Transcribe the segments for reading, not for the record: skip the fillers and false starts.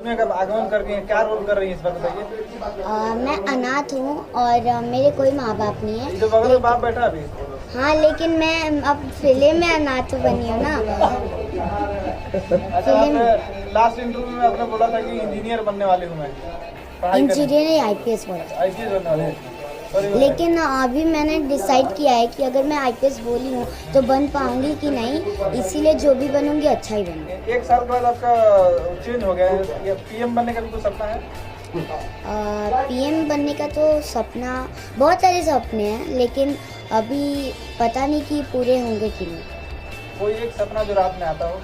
में आगमन कर गई हैं, क्या रोल कर रही हैं इस बात बताइए। मैं अनाथ हूँ और मेरे कोई माँ बाप नहीं है। जो बगल में बाप बैठा अभी। हाँ, लेकिन मैं अब फिल्म में अनाथ बनी हूँ ना। अच्छा, आप लास्ट इंटरव्यू में आपने बोला था कि इंजीनियर बनने वाले हूँ मैं, इंजीनियर IPS बोला, आईपीएस बनने वाले हैं। लेकिन अभी मैंने डिसाइड किया है कि अगर मैं IPS बोली हूँ तो बन पाऊंगी कि नहीं, इसीलिए जो भी बनूंगी अच्छा ही बनूंगी। 1 साल के बाद आपका चेंज हो गया है, ये पीएम बनने का भी कोई सपना है? PM बनने का तो सपना, बहुत सारे सपने हैं, लेकिन अभी पता नहीं कि पूरे होंगे कि नहीं। कोई एक सपना जो रात में आता हो?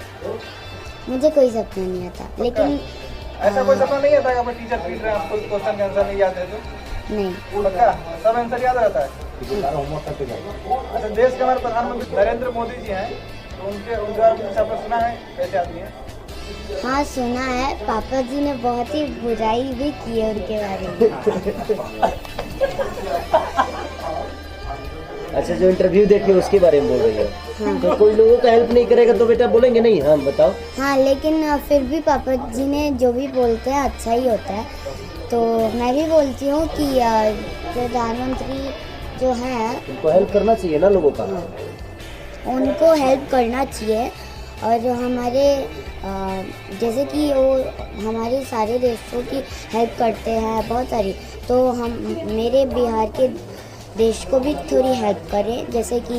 मुझे कोई सपना नहीं आता, लेकिन ऐसा कोई सपना नहीं आता कि अपने टीचर पीट रहे हैं, आपको क्वेश्चन का आंसर नहीं याद है तो? नहीं। पक्का सब आंसर याद रहता है? अच्छा, देश के हमारे प्रधानमंत्री नरेंद्र मोदी जी हैं, तो उनके बारे में आपने सुना है, कैसे आदमी है? हाँ, सुना है। पापा जी ने बहुत ही बुराई भी की है उनके बारे में। अच्छा, जो इंटरव्यू देखे उसके बारे में बोल रही है। हाँ। तो कोई लोगों का हेल्प नहीं करेगा तो बेटा बोलेंगे नहीं। हाँ बताओ। हाँ, लेकिन फिर भी पापा जी ने जो भी बोलते हैं अच्छा ही होता है, तो मैं भी बोलती हूँ कि प्रधानमंत्री जो है उनको हेल्प करना चाहिए ना लोगों का। उनको हेल्प करना चाहिए, और हमारे जैसे कि वो हमारे सारे देशों की हेल्प करते हैं बहुत सारी, तो हम मेरे बिहार के देश को भी थोड़ी हेल्प करें, जैसे कि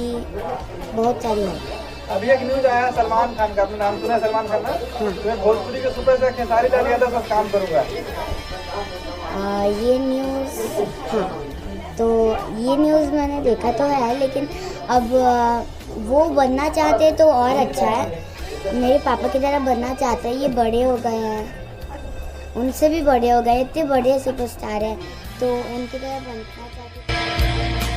बहुत सारी हेल्प। अभी एक न्यूज आया सलमान खान का, आपने नाम सुना है सलमान खान का? तो मैं भोजपुरी के सुपरस्टार खेसारी लाल यादव का काम करूँगा। ये न्यूज़, हाँ, तो ये न्यूज़ मैंने देखा तो है, लेकिन अब वो बनना चाहते तो और अच्छा है। मेरे पापा की तरह बनना चाहते हैं, ये बड़े हो गए हैं, उनसे भी बड़े हो गए, इतने बड़े सुपरस्टार हैं, तो उनकी तरह बनना चाहते हैं।